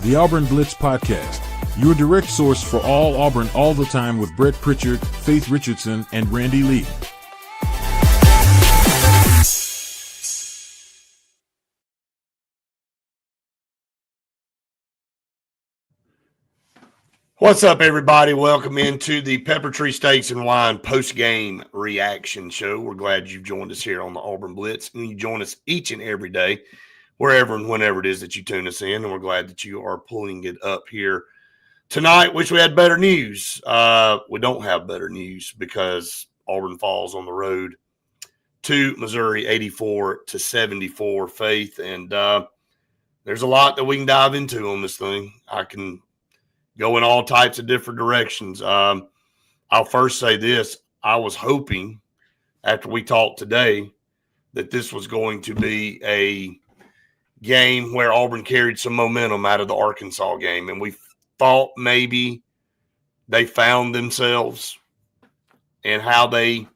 the Auburn Blitz podcast, your direct source for all Auburn all the time with Brett Pritchard, Faith Richardson, and Randy Lee. What's up, everybody? Welcome into the Pepper Tree Steaks and Wine post-game reaction show. We're glad you've joined us here on the Auburn Blitz, and you join us each and every day, wherever and whenever it is that you tune us in, and we're glad that you are pulling it up here tonight. Wish we had better news. We don't have better news because Auburn falls on the road to Missouri 84-74, Faith, and there's a lot that we can dive into on this thing. I can go in all types of different directions. I'll first say this. I was hoping after we talked today that this was going to be a game where Auburn carried some momentum out of the Arkansas game, and we thought maybe they found themselves and how they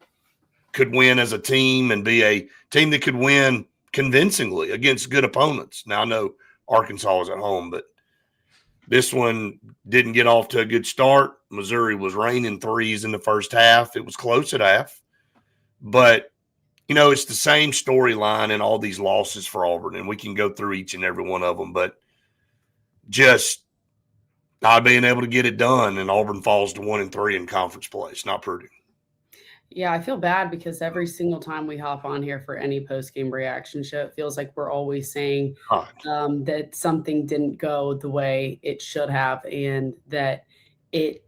could win as a team and be a team that could win convincingly against good opponents. Now, I know Arkansas is at home, but this one didn't get off to a good start. Missouri was raining threes in the first half. It was close at half. But, you know, it's the same storyline in all these losses for Auburn, and we can go through each and every one of them. But just not being able to get it done, and Auburn falls to 1-3 in conference play. It's not pretty. Yeah, I feel bad because every single time we hop on here for any post-game reaction show, it feels like we're always saying that something didn't go the way it should have and that it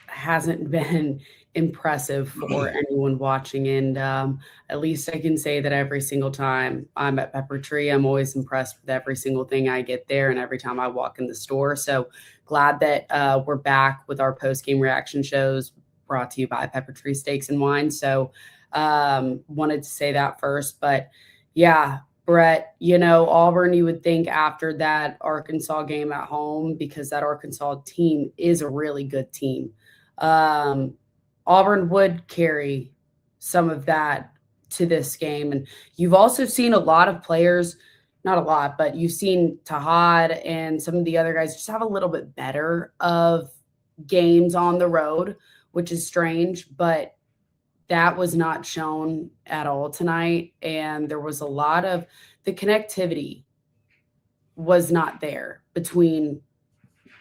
hasn't been impressive for anyone watching. And at least I can say that every single time I'm at Pepper Tree, I'm always impressed with every single thing I get there and every time I walk in the store. So glad that we're back with our post-game reaction shows, brought to you by Pepper Tree Steaks and Wine. So wanted to say that first. But yeah, Brett, you know, Auburn, you would think after that Arkansas game at home, because that Arkansas team is a really good team, Auburn would carry some of that to this game. And you've also seen a lot of players, not a lot, but you've seen Tahad and some of the other guys just have a little bit better of games on the road, which is strange, but that was not shown at all tonight. And there was a lot of the connectivity was not there between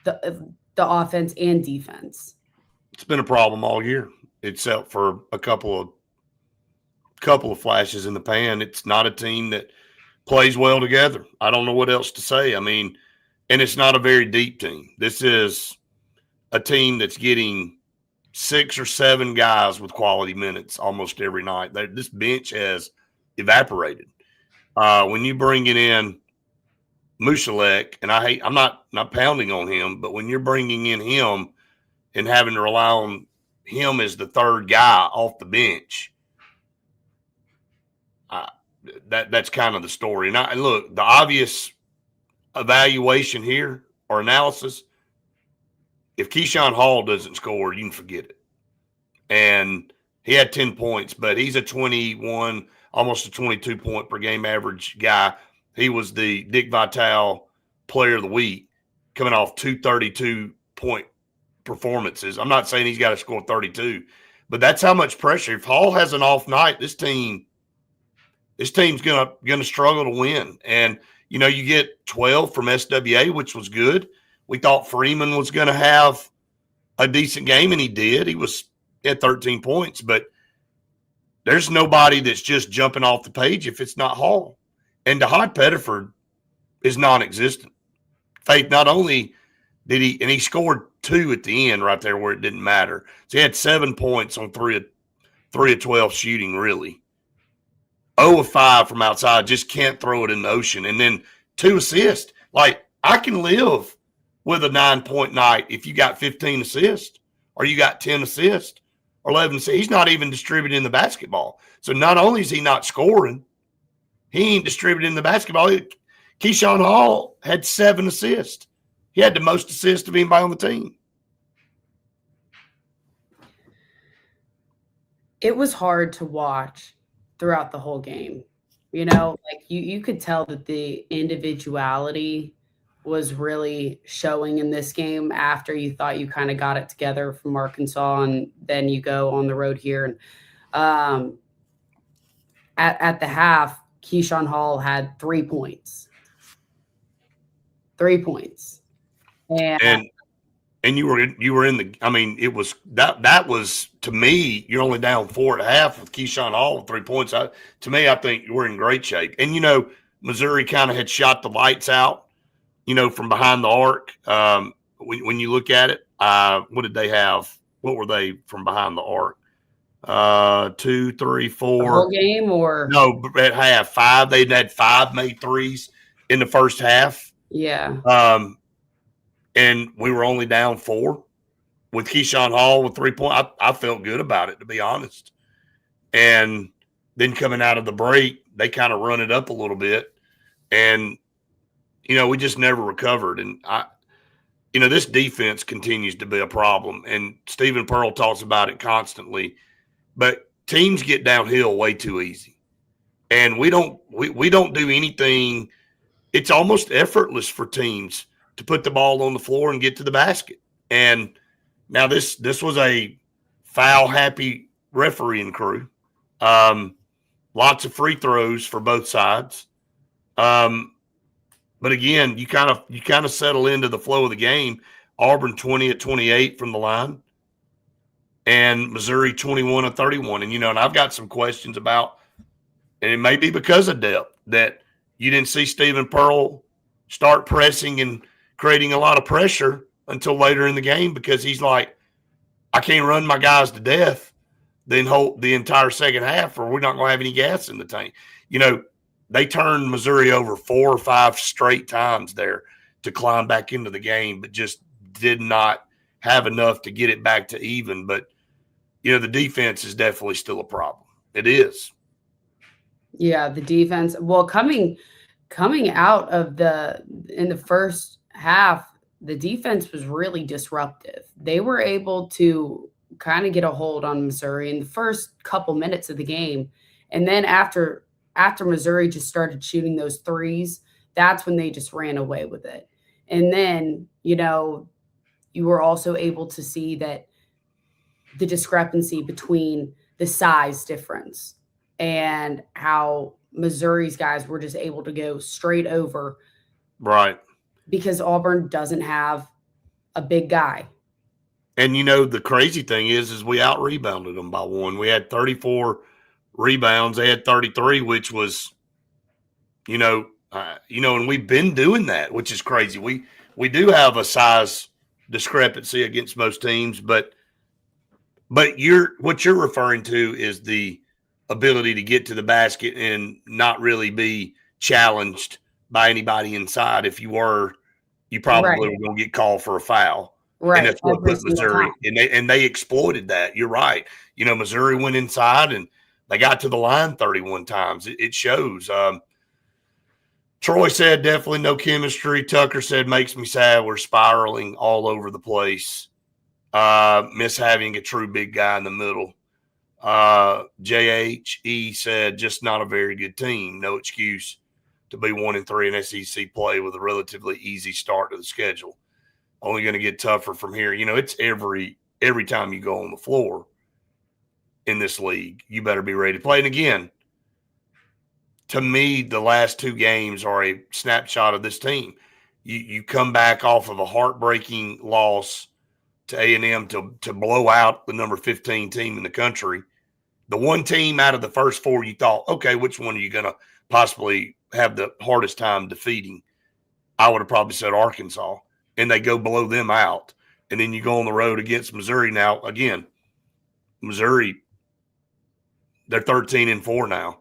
the offense and defense. It's been a problem all year, except for a couple of flashes in the pan. It's not a team that plays well together. I don't know what else to say. I mean, and it's not a very deep team. This is a team that's getting 6 or 7 guys with quality minutes almost every night. This bench has evaporated. When you bring it in Mushalek, and I'm not pounding on him, but when you're bringing in him and having to rely on him as the third guy off the bench, that's kind of the story. And look, the obvious evaluation here or analysis, if Keyshawn Hall doesn't score, you can forget it. And he had 10 points, but he's a 21, almost a 22-point per game average guy. He was the Dick Vitale Player of the Week, coming off 2 32-point performances. I'm not saying he's got to score 32, but that's how much pressure. If Hall has an off night, this team's gonna struggle to win. And you know, you get 12 from SWA, which was good. We thought Freeman was going to have a decent game, and he did. He had 13 points, but there's nobody that's just jumping off the page if it's not Hall. And Tahad Pettiford is non-existent. Faith, not only did he scored 2 at the end right there where it didn't matter. So he had 7 points on 3 of 12 shooting, really. 0 of 5 from outside, just can't throw it in the ocean. And then 2 assists. Like, I can live with a 9-point night if you got 15 assists or you got 10 assists or 11 assists. He's not even distributing the basketball. So not only is he not scoring, he ain't distributing the basketball. Keyshawn Hall had 7 assists. He had the most assists of anybody on the team. It was hard to watch throughout the whole game. You know, like you could tell that the individuality was really showing in this game after you thought you kind of got it together from Arkansas, and then you go on the road here. And at the half, Keyshawn Hall had 3 points. 3 points. And you were in the. I mean, it was that was, to me, you're only down 4 at half with Keyshawn Hall with 3 points. To me, I think we're in great shape. And Missouri kind of had shot the lights out, from behind the arc. When you look at it, what did they have? What were they from behind the arc? 2, 3, 4. The whole game, or no? At half, 5. They'd had 5 made threes in the first half. Yeah. And we were only down 4 with Keyshawn Hall with 3 points. I felt good about it, to be honest. And then coming out of the break, they kind of run it up a little bit. And, we just never recovered. And this defense continues to be a problem. And Stephen Pearl talks about it constantly. But teams get downhill way too easy. And we don't do anything. It's almost effortless for teams to put the ball on the floor and get to the basket. And now this was a foul-happy refereeing crew. Lots of free throws for both sides. But again, you kind of settle into the flow of the game. Auburn 20 at 28 from the line, and Missouri 21 at 31. And and I've got some questions about, and it may be because of depth, that you didn't see Stephen Pearl start pressing and creating a lot of pressure until later in the game, because he's like, I can't run my guys to death, then hold the entire second half, or we're not going to have any gas in the tank. They turned Missouri over 4 or 5 straight times there to climb back into the game, but just did not have enough to get it back to even. But, the defense is definitely still a problem. It is. Yeah, the defense. Well, coming out of in the first half, the defense was really disruptive. They were able to kind of get a hold on Missouri in the first couple minutes of the game. And then after Missouri just started shooting those threes, that's when they just ran away with it. And then, you were also able to see that the discrepancy between the size difference and how Missouri's guys were just able to go straight over. Right. Because Auburn doesn't have a big guy. And, the crazy thing is we out-rebounded them by 1. We had 34 rebounds. They had 33, which was, and we've been doing that, which is crazy. We do have a size discrepancy against most teams, but what you're referring to is the ability to get to the basket and not really be challenged by anybody inside. If you were, you probably were going to get called for a foul. Right. And that's what put Missouri, and they exploited that. You're right. Missouri went inside and they got to the line 31 times. It shows. Troy said definitely no chemistry. Tucker said makes me sad. We're spiraling all over the place. Miss having a true big guy in the middle. JHE said just not a very good team. No excuse to be 1-3 in SEC play with a relatively easy start to the schedule. Only going to get tougher from here. It's every time you go on the floor in this league, you better be ready to play. And again, to me, the last 2 games are a snapshot of this team. You come back off of a heartbreaking loss to A&M to blow out the number 15 team in the country. The one team out of the first 4 you thought, okay, which one are you going to possibly have the hardest time defeating? I would have probably said Arkansas. And they go blow them out. And then you go on the road against Missouri. Now, again, Missouri, they're 13-4 now.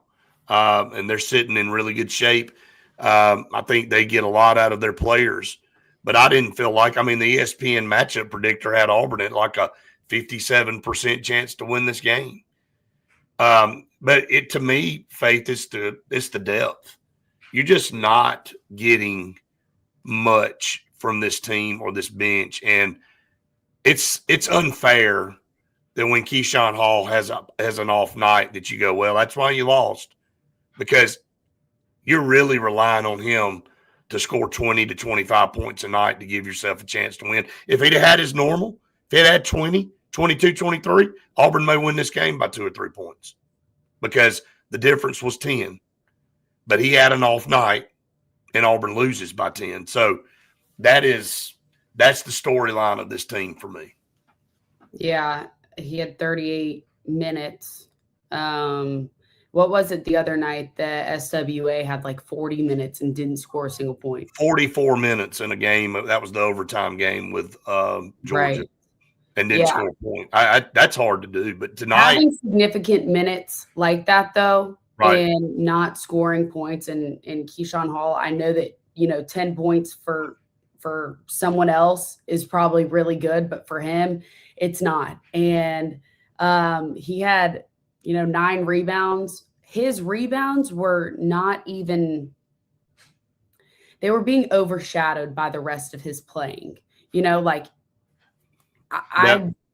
And they're sitting in really good shape. I think they get a lot out of their players. But I didn't feel like, the ESPN matchup predictor had Auburn at like a 57% chance to win this game. But to me, Faith, it's the depth. You're just not getting much from this team or this bench. And it's unfair that when Keyshawn Hall has an off night that you go, well, that's why you lost. Because you're really relying on him to score 20 to 25 points a night to give yourself a chance to win. If he'd had his normal, if he'd had 20, 22, 23, Auburn may win this game by 2 or 3 points because the difference was 10. But he had an off night, and Auburn loses by 10. So that's the storyline of this team for me. Yeah, he had 38 minutes. What was it the other night? The SWA had like 40 minutes and didn't score a single point. 44 minutes in a game. That was the overtime game with Georgia. Right. And didn't score a point. That's hard to do. But tonight, having significant minutes like that, though, right, and not scoring points in Keyshawn Hall, I know that 10 points for someone else is probably really good, but for him, it's not. And he had 9 rebounds. His rebounds were not even. They were being overshadowed by the rest of his playing.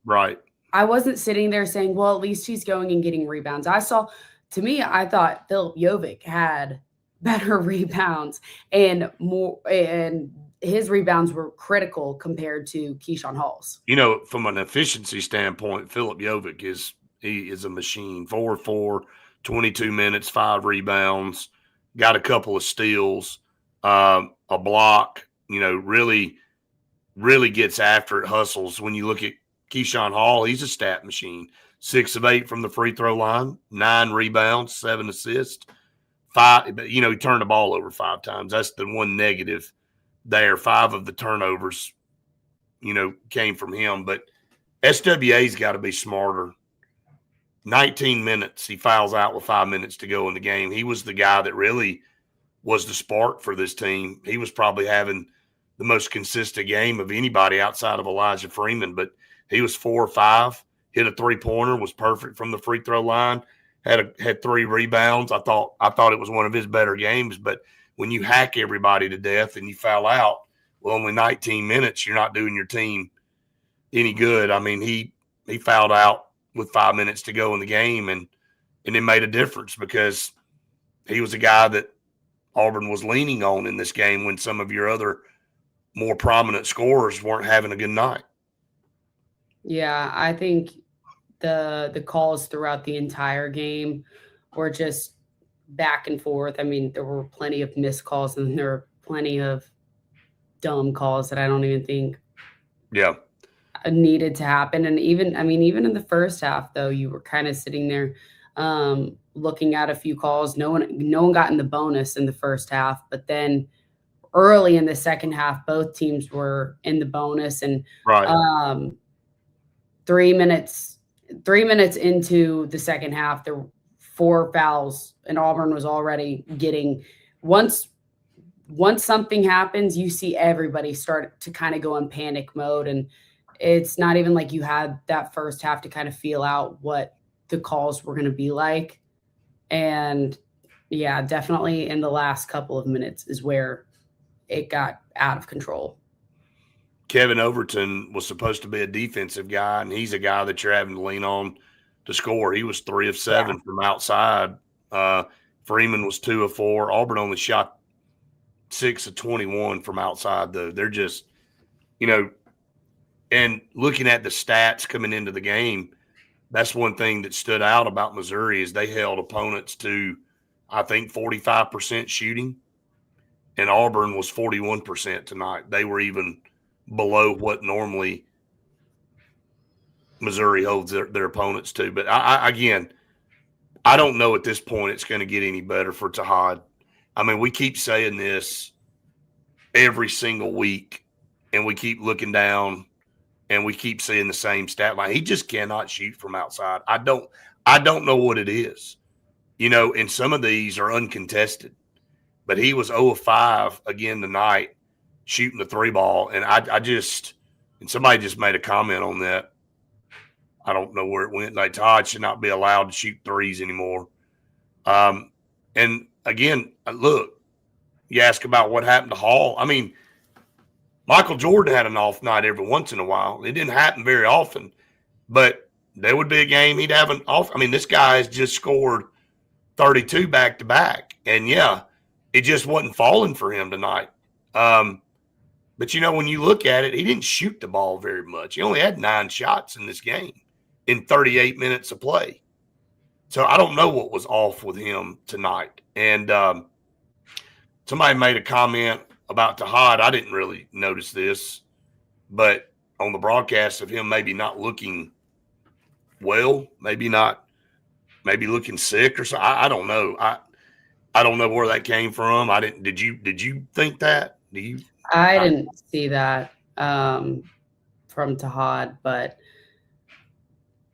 Right. I wasn't sitting there saying, well, at least he's going and getting rebounds. I thought Philip Jovic had better rebounds and more, and his rebounds were critical compared to Keyshawn Hall's. From an efficiency standpoint, Philip Jovic is a machine. 4-4, 22 minutes, 5 rebounds, got a couple of steals, a block, really, really gets after it, hustles. When you look at Keyshawn Hall, he's a stat machine. 6 of 8 from the free throw line, 9 rebounds, 7 assists, 5. But he turned the ball over 5 times. That's the one negative there. 5 of the turnovers, came from him. But SWA's got to be smarter. 19 minutes, he fouls out with 5 minutes to go in the game. He was the guy that really was the spark for this team. He was probably having the most consistent game of anybody outside of Elijah Freeman, but he was 4 or 5, hit a 3-pointer, was perfect from the free throw line, had 3 rebounds. I thought it was one of his better games, but when you hack everybody to death and you foul out, well, only 19 minutes, you're not doing your team any good. I mean, he fouled out with 5 minutes to go in the game, and it made a difference because he was a guy that Auburn was leaning on in this game when some of your other more prominent scorers weren't having a good night. Yeah, I think the calls throughout the entire game were just back and forth. I mean, there were plenty of missed calls and there were plenty of dumb calls that I don't even think needed to happen. And even in the first half, though, you were kind of sitting there looking at a few calls. No one got in the bonus in the first half, but then early in the second half, both teams were in the bonus, and 3 minutes into the second half, there were 4 fouls, and Auburn was already getting once something happens, you see everybody start to kind of go in panic mode, and it's not even like you had that first half to kind of feel out what the calls were going to be like. And yeah, definitely in the last couple of minutes is where it got out of control. Kevin Overton was supposed to be a defensive guy, and he's a guy that you're having to lean on to score. He was 3 of 7 from outside. Freeman was 2 of 4. Auburn only shot 6 of 21 from outside, though. They're just, and looking at the stats coming into the game, that's one thing that stood out about Missouri is they held opponents to, I think, 45% shooting, and Auburn was 41% tonight. They were even below what normally Missouri holds their opponents to. But I don't know at this point it's going to get any better for Tahad. I mean, we keep saying this every single week, and we keep looking down, and we keep seeing the same stat line. He just cannot shoot from outside. I don't know what it is. And some of these are uncontested. But he was 0 of 5 again tonight, shooting the 3 ball. And and somebody just made a comment on that. I don't know where it went. Like, Todd should not be allowed to shoot threes anymore. And again, look, you ask about what happened to Hall. I mean, Michael Jordan had an off night every once in a while. It didn't happen very often, but there would be a game he'd have an off. I mean, this guy has just scored 32 back to back. And yeah, it just wasn't falling for him tonight. But, when you look at it, he didn't shoot the ball very much. He only had 9 shots in this game in 38 minutes of play. So I don't know what was off with him tonight. And somebody made a comment about Tahad. I didn't really notice this, but on the broadcast of him maybe not looking well, maybe looking sick or something. I don't know. I don't know where that came from. I didn't. Did you think that? I didn't see that from Tahad, but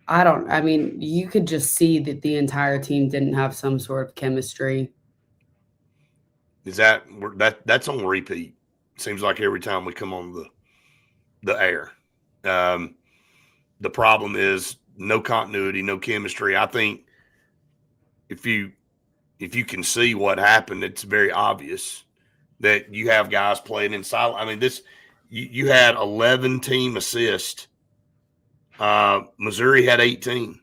I mean, you could just see that the entire team didn't have some sort of chemistry. Is that's on repeat? Seems like every time we come on the air. The problem is no continuity, no chemistry. I think if you can see what happened, it's very obvious that you have guys playing in silence. I mean, you had 11 team assists. Missouri had 18.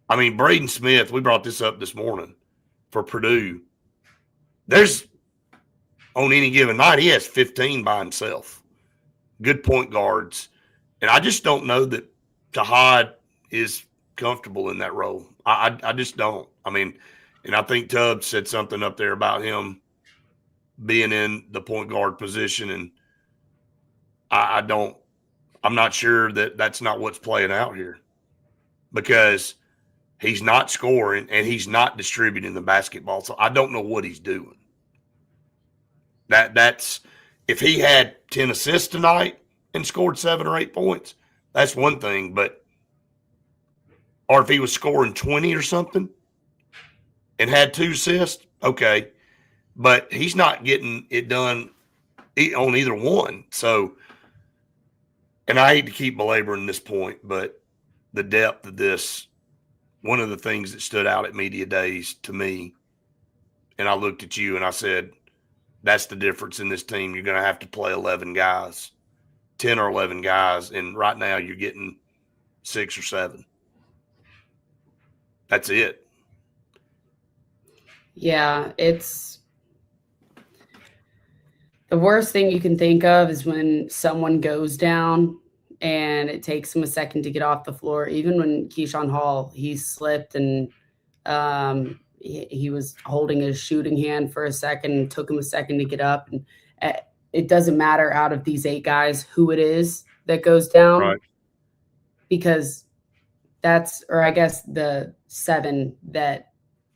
I mean, Braden Smith, we brought this up this morning for Purdue. There's on any given night, he has 15 by himself. Good point guards. And I just don't know that Tahad is comfortable in that role. I just don't. I mean, and I think Tubbs said something up there about him being in the point guard position. And I'm not sure that that's not what's playing out here, because he's not scoring and he's not distributing the basketball. So I don't know what he's doing. That's if he had 10 assists tonight and scored 7 or 8 points, that's one thing. Or if he was scoring 20 or something and had 2 assists, okay. But he's not getting it done on either one. So, and I hate to keep belaboring this point, but the depth of this, one of the things that stood out at media days to me, and I looked at you and I said, that's the difference in this team. You're going to have to play 11 guys, 10 or 11 guys. And right now you're getting 6 or 7. That's it. Yeah, it's the worst thing you can think of is when someone goes down and it takes him a second to get off the floor. Even when Keyshawn Hall, he slipped and he was holding his shooting hand for a second. And took him a second to get up. And it doesn't matter out of these 8 guys who it is that goes down, Right. Because or I guess the 7 that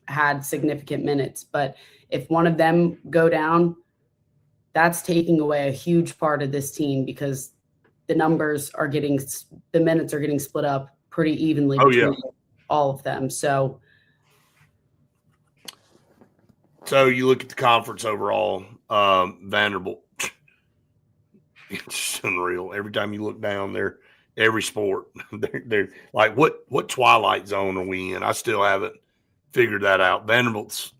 had significant minutes. But if one of them go down, that's taking away a huge part of this team, because the minutes are getting split up pretty evenly between all of them. So you look at the conference overall, Vanderbilt, it's just unreal. Every time you look down there, every sport, they're like, what twilight zone are we in? I still haven't figured that out. Vanderbilt's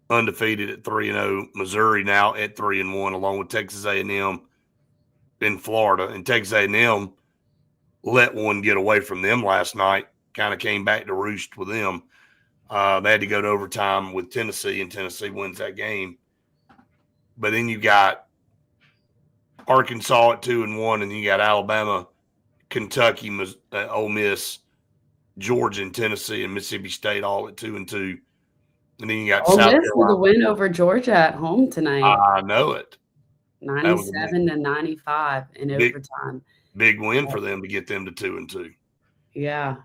undefeated at 3-0. Missouri now at 3-1, along with Texas A&M in Florida. And Texas A&M let one get away from them last night. Kind of came back to roost with them. They had to go to overtime with Tennessee, and Tennessee wins that game. But then you got Arkansas at 2-1, and you got Alabama, Kentucky, Ole Miss, Georgia, and Tennessee, and Mississippi State all at 2-2. And then you got Ole South Miss with Carolina. a win over Georgia at home tonight. I know it. 97-95 in overtime. Big win for them to get them to 2-2. Yeah.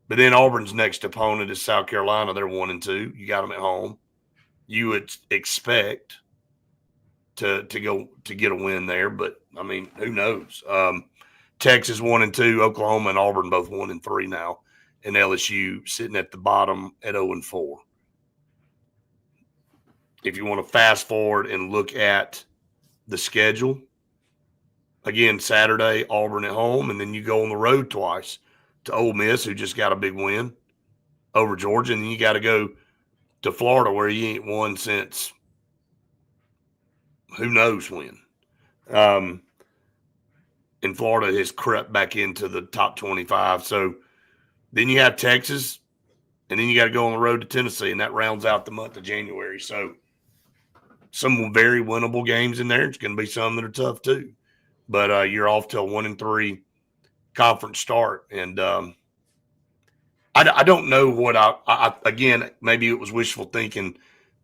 But then Auburn's next opponent is South Carolina. They're 1-2. You got them at home. You would expect to get a win there, but I mean, who knows? Texas 1-2, Oklahoma and Auburn both 1-3 now, and LSU sitting at the bottom at 0-4. If you want to fast forward and look at the schedule, again, Saturday, Auburn at home, and then you go on the road twice to Ole Miss, who just got a big win over Georgia, and then you got to go to Florida, where you ain't won since who knows when. And Florida has crept back into the top 25. So then you have Texas, and then you got to go on the road to Tennessee, and that rounds out the month of January. So some very winnable games in there. It's going to be some that are tough too. But you're off to a 1-3 conference start, and I don't know what I again, maybe it was wishful thinking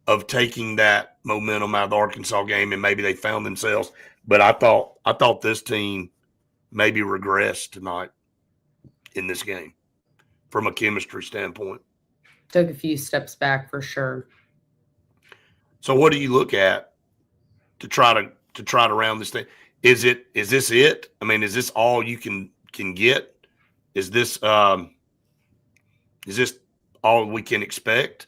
of taking that momentum out of the Arkansas game, and maybe they found themselves. But I thought this team maybe regressed tonight in this game from a chemistry standpoint. Took a few steps back for sure. So what do you look at to try to round this thing? Is this it? I mean, is this all you can get? Is this all we can expect?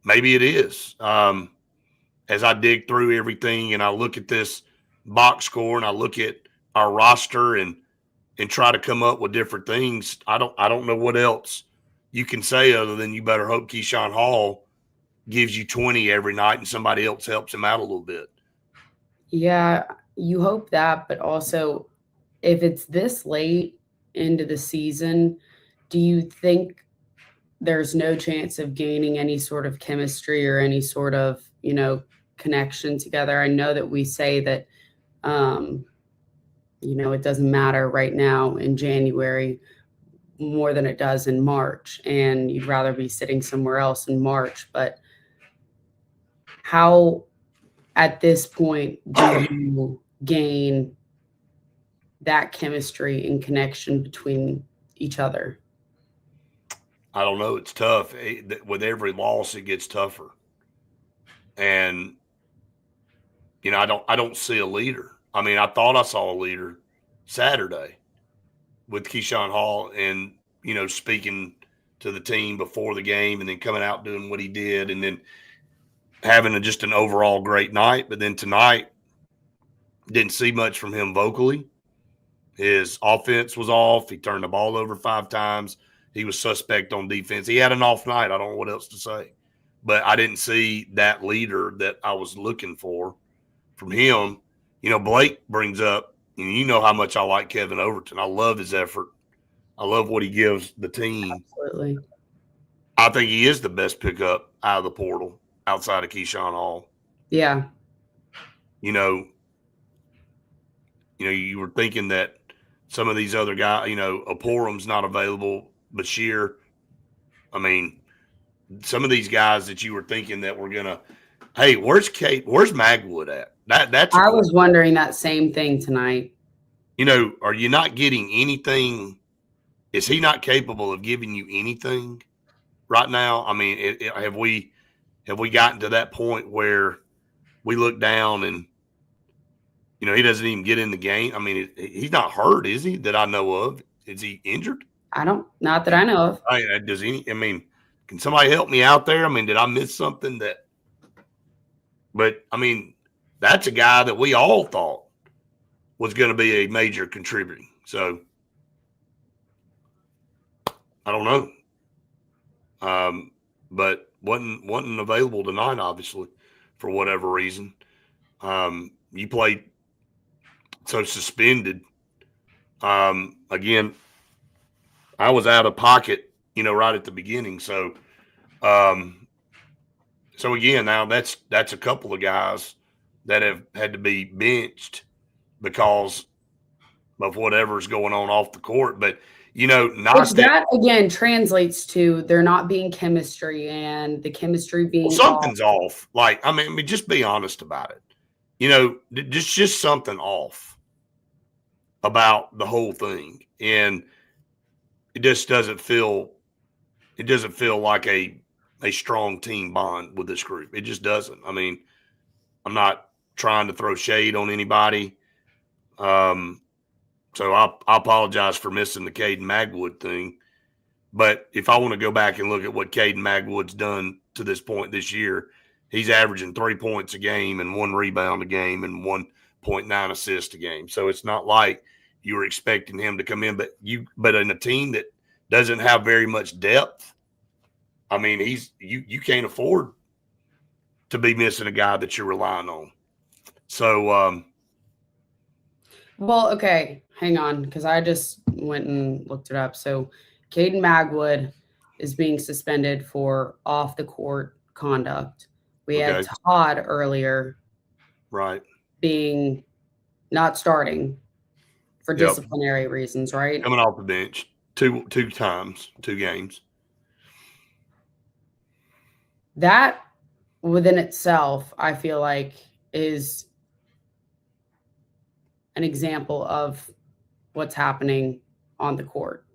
Maybe it is. As I dig through everything and I look at this box score and I look at our roster and try to come up with different things, I don't know what else you can say other than you better hope Keyshawn Hall gives you 20 every night and somebody else helps him out a little bit. Yeah, you hope that, but also if it's this late into the season, do you think there's no chance of gaining any sort of chemistry or any sort of, connection together? I know that we say that, it doesn't matter right now in January more than it does in March, and you'd rather be sitting somewhere else in March. But how, at this point, do you gain that chemistry and connection between each other? I don't know. It's tough. With every loss, it gets tougher. And, I don't see a leader. I mean, I thought I saw a leader Saturday with Keyshawn Hall and, speaking to the team before the game and then coming out doing what he did and then having just an overall great night. But then tonight, didn't see much from him vocally. His offense was off. He turned the ball over 5 times. He was suspect on defense. He had an off night. I don't know what else to say. But I didn't see that leader that I was looking for from him. Blake brings up, you know how much I like Kevin Overton. I love his effort. I love what he gives the team. Absolutely. I think he is the best pickup out of the portal outside of Keyshawn Hall. Yeah. You were thinking that some of these other guys, Aporum's not available, Bashir. I mean, some of these guys that you were thinking that were going to, hey, where's Magwood at? I was wondering that same thing tonight. Are you not getting anything? Is he not capable of giving you anything right now? I mean, have we gotten to that point where we look down and, he doesn't even get in the game? I mean, he's not hurt, is he, that I know of? Is he injured? Not that I know of. Can somebody help me out there? I mean, did I miss something but I mean, that's a guy that we all thought was going to be a major contributor. So I don't know. But wasn't available tonight, obviously, for whatever reason. You played so suspended. Again, I was out of pocket, right at the beginning. So, again, now that's a couple of guys that have had to be benched because of whatever's going on off the court. But, that again translates to there not being chemistry and the chemistry being something's off. Like, just be honest about it. Just something off about the whole thing. And it just doesn't feel like a strong team bond with this group. It just doesn't. I mean, I'm not trying to throw shade on anybody. So I apologize for missing the Caden Magwood thing. But if I want to go back and look at what Caden Magwood's done to this point this year, he's averaging 3 points a game and 1 rebound a game and 1.9 assists a game. So it's not like you were expecting him to come in, but in a team that doesn't have very much depth, I mean, you can't afford to be missing a guy that you're relying on. So, well, okay, hang on, because I just went and looked it up. So Caden Magwood is being suspended for off the court conduct. We had Todd earlier Right. being not starting for disciplinary reasons, right? Coming off the bench two games. That within itself, I feel like, is an example of what's happening on the court.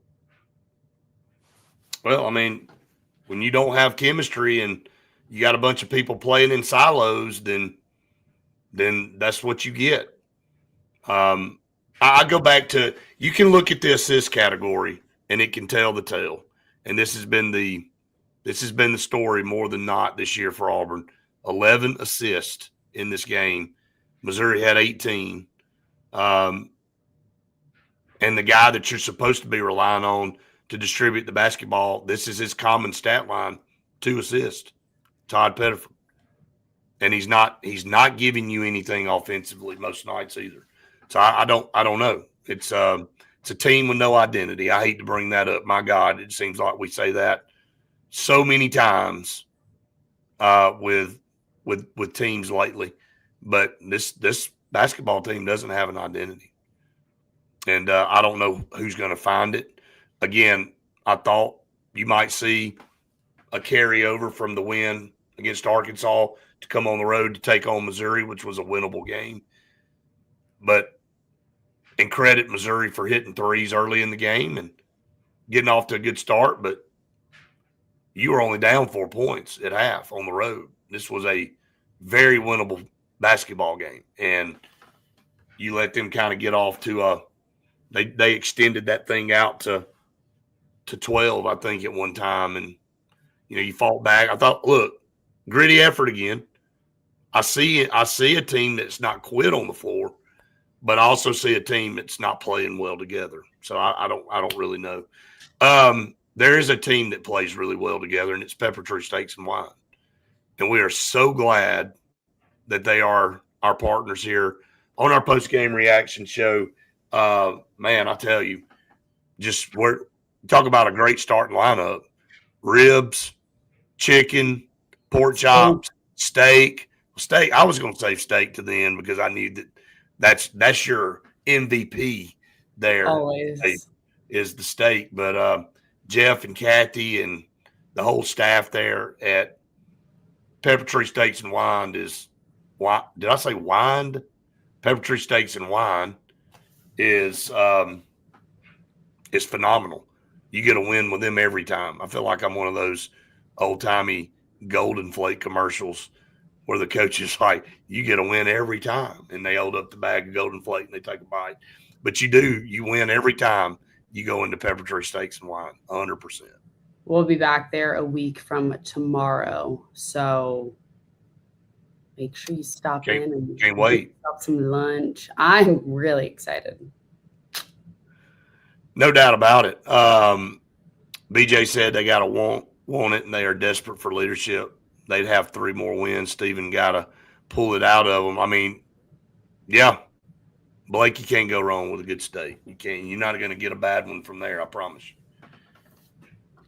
Well, I mean, when you don't have chemistry and you got a bunch of people playing in silos, then that's what you get. I go back to, you can look at the assist category and it can tell the tale. And this has been the story more than not this year for Auburn. 11 assists in this game. Missouri had 18. And the guy that you're supposed to be relying on to distribute the basketball, this is his common stat line, 2 assists, Todd Pettiford. And he's not giving you anything offensively most nights either. So I don't know. It's a team with no identity. I hate to bring that up. My God, it seems like we say that so many times with teams lately. But this basketball team doesn't have an identity. And I don't know who's going to find it. Again, I thought you might see a carryover from the win against Arkansas to come on the road to take on Missouri, which was a winnable game. And credit Missouri for hitting threes early in the game and getting off to a good start. But you were only down 4 points at half on the road. This was a very winnable basketball game. And you let them kind of get off to they extended that thing out to 12, I think, at one time. And, you fought back. I thought, look, gritty effort again. I see a team that's not quit on the floor, but I also see a team that's not playing well together. So I don't really know. There is a team that plays really well together, and it's Pepper Tree Steaks and Wine. And we are so glad that they are our partners here on our post-game reaction show. Man, I tell you, we're talk about a great starting lineup. Ribs, chicken, pork chops, steak. I was going to save steak to the end because I knew that's your MVP there. Always is the steak. But Jeff and Kathy and the whole staff there at Pepper Tree Steaks and Wine did I say wine? Pepper Tree Steaks and Wine is phenomenal. You get a win with them every time. I feel like I'm one of those old-timey Golden Flake commercials where the coach is like, you get a win every time. And they hold up the bag of Golden Flake and they take a bite. But you win every time you go into Pepper Tree Steaks and Wine, 100%. We'll be back there a week from tomorrow. So make sure you stop in and can't wait. Get some lunch. I'm really excited. No doubt about it. BJ said they got to want it, and they are desperate for leadership. They'd have 3 more wins. Steven got to pull it out of them. I mean, yeah, Blake, you can't go wrong with a good steak. You can't. You're not going to get a bad one from there, I promise you.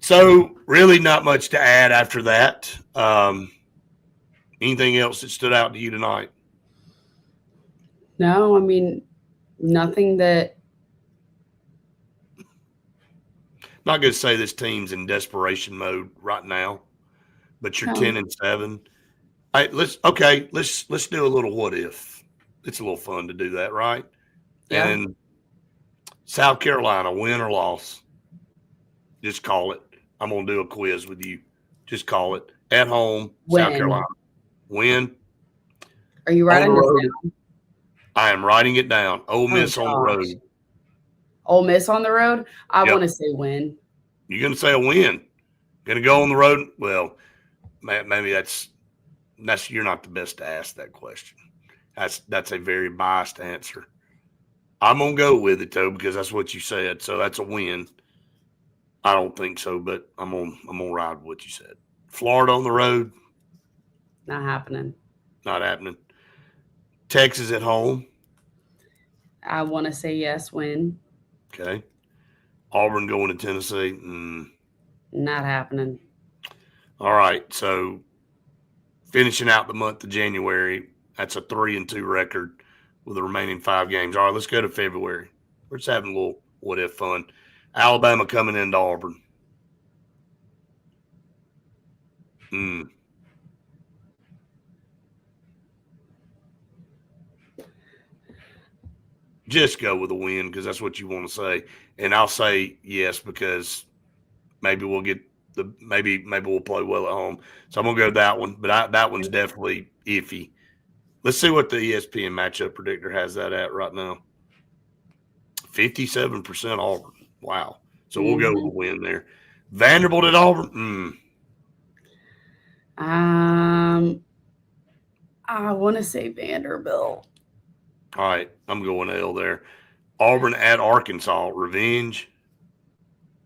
So, really not much to add after that. Anything else that stood out to you tonight? No, I mean, nothing that. Not going to say this team's in desperation mode right now, but you're 10-7. Let's do a little what if. It's a little fun to do that, right? Yeah. And South Carolina, win or loss, just call it. I'm going to do a quiz with you. Just call it. At home, Win. South Carolina. Win. Are you writing this down? I am writing it down. Ole Miss on the road. Ole Miss on the road? I want to say win. You're going to say a win. Going to go on the road? Well, maybe that's you're not the best to ask that question. That's a very biased answer. I'm going to go with it, though, because that's what you said. So that's a win. I don't think so, but I'm gonna ride with what you said. Florida on the road? Not happening. Not happening. Texas at home? I want to say yes, win. Okay. Auburn going to Tennessee? Not happening. All right. So finishing out the month of January, That's a 3-2 record with the remaining 5 games. All right, let's go to February. We're just having a little what-if fun. Alabama coming into Auburn. Just go with a win because that's what you want to say. And I'll say yes because maybe we'll get maybe we'll play well at home. So I'm gonna go with that one. But that one's definitely iffy. Let's see what the ESPN matchup predictor has that at right now. 57% Auburn. Wow. So we'll go with a win there. Vanderbilt at Auburn. I want to say Vanderbilt. All right, I'm going L there. Auburn at Arkansas. Revenge.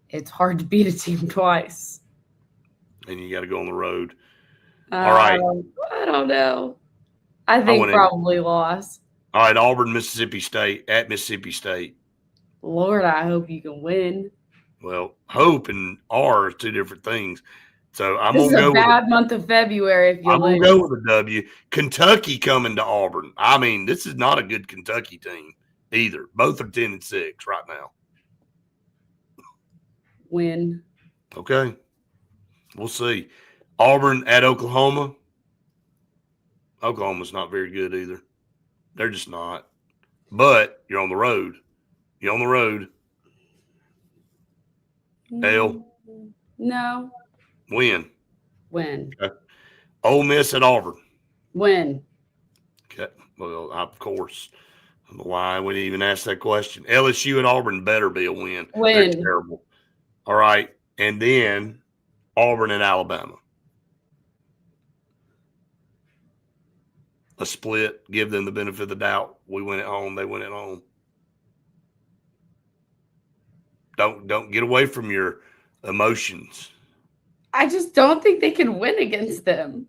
It's hard to beat a team twice. And you got to go on the road. All right. I don't know. I think probably loss. All right, Auburn, Mississippi State at Mississippi State. Lord, I hope you can win. Well, hope and R are 2 different things. So I'm going to go with a bad month of February if you I'm going to go with a W. Kentucky coming to Auburn. I mean, this is not a good Kentucky team either. Both are 10-6 right now. Win. Okay. We'll see. Auburn at Oklahoma. Oklahoma's not very good either. They're just not. But you're on the road. You're on the road. L. No. Win. Okay. Ole Miss at Auburn. Win. Okay. Well, of course. I don't know why we didn't even ask that question. LSU at Auburn better be a win. Win. They're terrible. All right. And then Auburn and Alabama. A split. Give them the benefit of the doubt. We win at home. They win at home. Don't get away from your emotions. I just don't think they can win against them.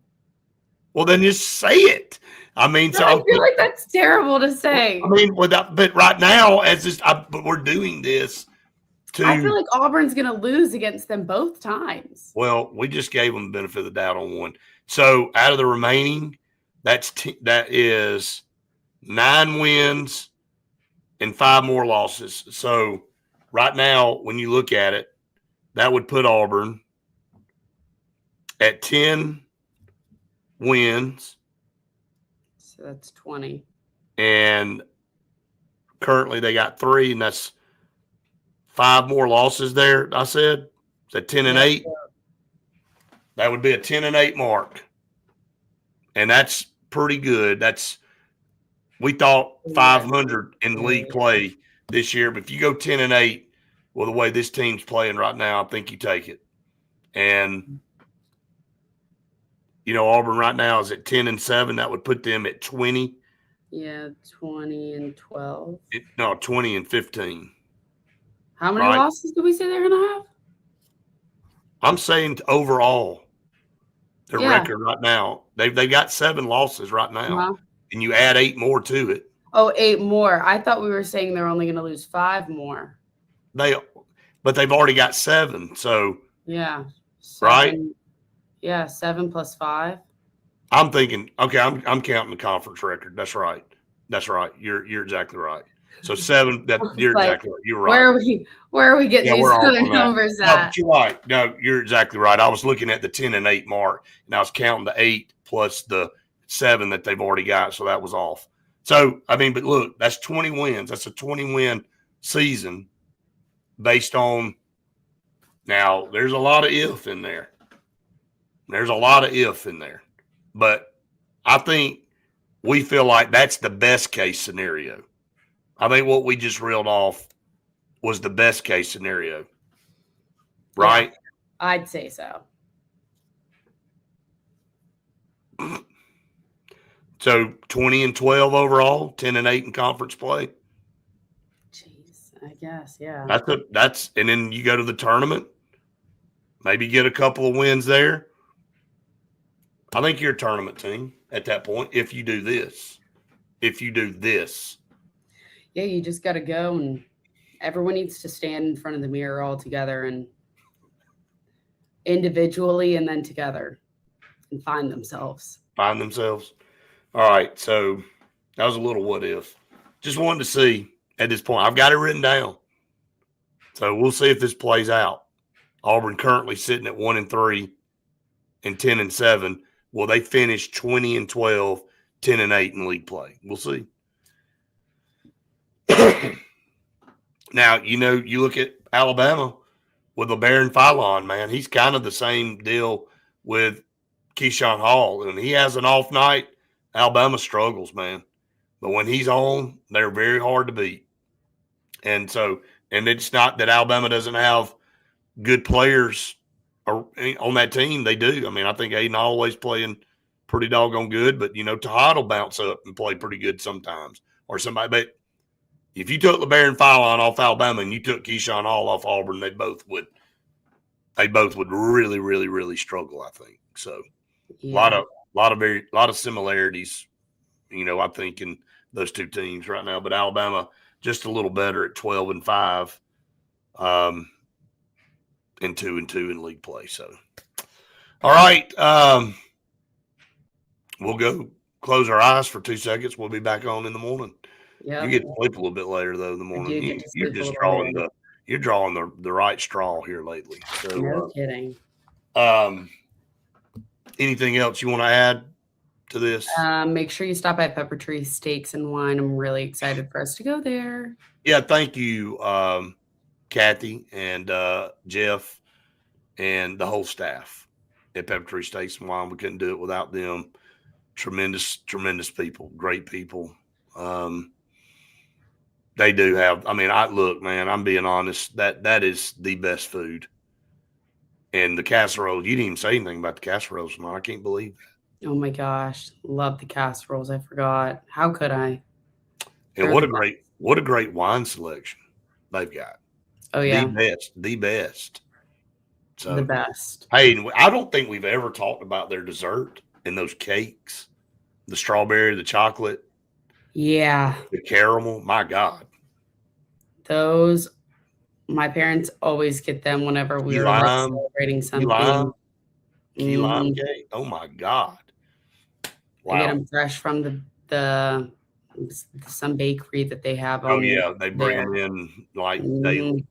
Well, then just say it. I mean, no, I feel like that's terrible to say. I mean, but right now, but we're doing this to. I feel like Auburn's going to lose against them both times. Well, we just gave them the benefit of the doubt on one. So out of the remaining, that is 9 wins and 5 more losses. So right now, when you look at it, that would put Auburn at 10 wins. So that's 20. And currently they got 3, and that's 5 more losses there, I said. Is that 10-8? That would be a 10-8 mark. And that's pretty good. We thought 500 in league play this year. But if you go 10-8, well, the way this team's playing right now, I think you take it. And Auburn right now is at 10-7. That would put them at 20. Yeah, 20-12. 20-15. How many losses do we say they're going to have? I'm saying overall, their record right now, they got 7 losses right now, and you add 8 more to it. Oh, 8 more. I thought we were saying they're only going to lose 5 more. But they've already got 7. So yeah, 7, right? Yeah, 7 plus 5. I'm thinking. Okay, I'm counting the conference record. That's right. You're exactly right. So 7. You're exactly right. You're right. Where are we getting these other numbers at? No, you're right. No, you're exactly right. I was looking at the 10-8 mark, and I was counting the 8 plus the 7 that they've already got. So that was off. So I mean, but look, that's 20 wins. That's a 20-win season based on. Now there's a lot of if in there. But I think we feel like that's the best case scenario. I think what we just reeled off was the best case scenario. Right? Yeah, I'd say so. So 20-12 overall, 10-8 in conference play. Jeez, I guess, yeah. And then you go to the tournament, maybe get a couple of wins there. I think you're a tournament team at that point if you do this. Yeah, you just got to go, and everyone needs to stand in front of the mirror all together and individually and then together and find themselves. All right, so that was a little what if. Just wanted to see at this point. I've got it written down. So we'll see if this plays out. Auburn currently sitting at 1-3 and 10-7. Will they finish 20-12, 10-8 in league play? We'll see. Now, you look at Alabama with LeBaron Philon, man. He's kind of the same deal with Keyshawn Hall. And he has an off night. Alabama struggles, man. But when he's on, they're very hard to beat. And it's not that Alabama doesn't have good players on that team. They do. I mean, I think Aiden always playing pretty doggone good, but Tahad will bounce up and play pretty good sometimes, or somebody. But if you took LeBaron Philon off Alabama and you took Keyshawn Hall off Auburn, they both would really, really, really struggle. I think so. Yeah. A lot of similarities, I think in those two teams right now. But Alabama just a little better at 12-5. And 2-2 in league play. So, all right, we'll go close our eyes for 2 seconds. We'll be back on in the morning. Yeah, you get to sleep a little bit later though in the morning. You're just drawing the right straw here lately. So, no kidding. Anything else you want to add to this? Make sure you stop by Pepper Tree Steaks and Wine. I'm really excited for us to go there. Yeah, thank you, Kathy and Jeff and the whole staff at Pepper Tree Steaks and Wine. We couldn't do it without them. Tremendous, tremendous people, great people. They do have. I mean, man. I'm being honest. That is the best food. And the casseroles. You didn't even say anything about the casseroles, man. I can't believe that. Oh my gosh, love the casseroles. I forgot. How could I? And what a great wine selection they've got. Oh yeah, the best. So the best. Hey, I don't think we've ever talked about their dessert and those cakes, the strawberry, the chocolate, Yeah, the caramel. My God, those. My parents always get them whenever we were celebrating something. Key lime cake. Oh my God! Wow. I get them fresh from some bakery that they have. They bring them in like daily.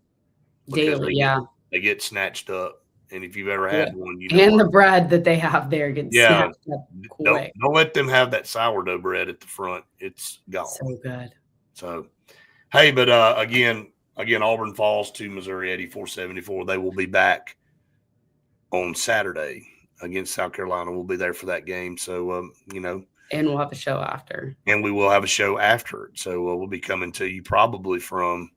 Daily, yeah. They get snatched up, and if you've ever had one, and the bread that they have there gets snatched up quick. Don't let them have that sourdough bread at the front. It's gone. So good. So, hey, but again, Auburn falls to Missouri 84-74. They will be back on Saturday against South Carolina. We'll be there for that game. So, and we'll have a show after. And we will have a show after it. So we'll be coming to you probably from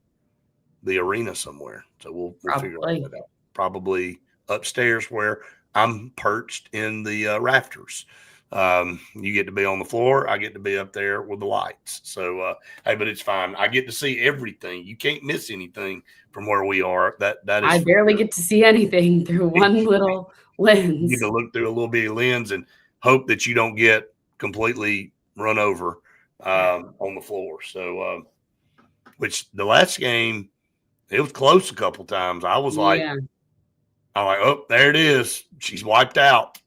the arena somewhere. So we'll figure that out. Probably upstairs where I'm perched in the rafters. You get to be on the floor. I get to be up there with the lights. So, hey, but it's fine. I get to see everything. You can't miss anything from where we are. That is. I barely get to see anything through one little lens. You get to look through a little bitty lens and hope that you don't get completely run over on the floor. So, which the last game, it was close a couple times. I was like, oh, there it is. She's wiped out.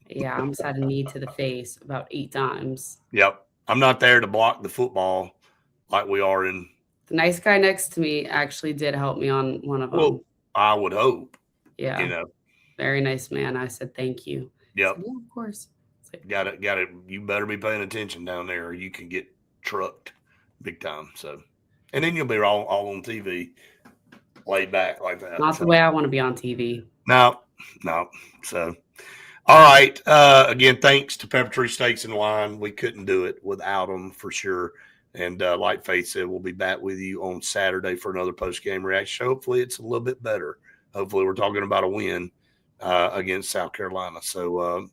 Yeah, I almost had a knee to the face about 8 times. Yep. I'm not there to block the football like we are in. The nice guy next to me actually did help me on one of them. Well, I would hope. Yeah. Very nice man. I said, thank you. Yep. Said, yeah, of course. Got it. You better be paying attention down there or you can get trucked big time. So, and then you'll be all on TV, laid back like that. Not the way I want to be on TV. No. So, all right. Again, thanks to Pepper Tree Steaks and Wine. We couldn't do it without them for sure. And like Faith said, we'll be back with you on Saturday for another post-game reaction. Hopefully it's a little bit better. Hopefully we're talking about a win against South Carolina. So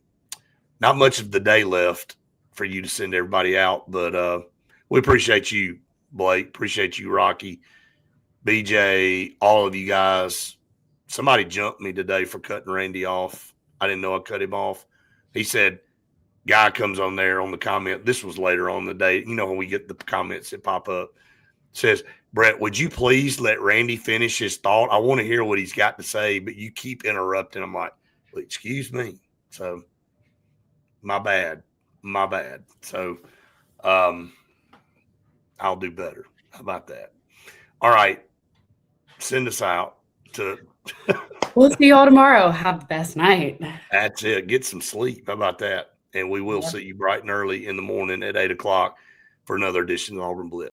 not much of the day left for you to send everybody out, but we appreciate you, Blake. Appreciate you, Rocky, BJ, all of you guys. Somebody jumped me today for cutting Randy off. I didn't know I cut him off. He said, guy comes on there on the comment. This was later on the day. You know, when we get the comments that pop up, says, Brett, would you please let Randy finish his thought? I want to hear what he's got to say, but you keep interrupting. I'm like, well, excuse me. So my bad. My bad. So I'll do better. How about that? All right. Send us out to We'll see you all tomorrow. Have the best night. That's it. Get some sleep. How about that? And we will see you bright and early in the morning at 8 o'clock for another edition of Auburn Blitz.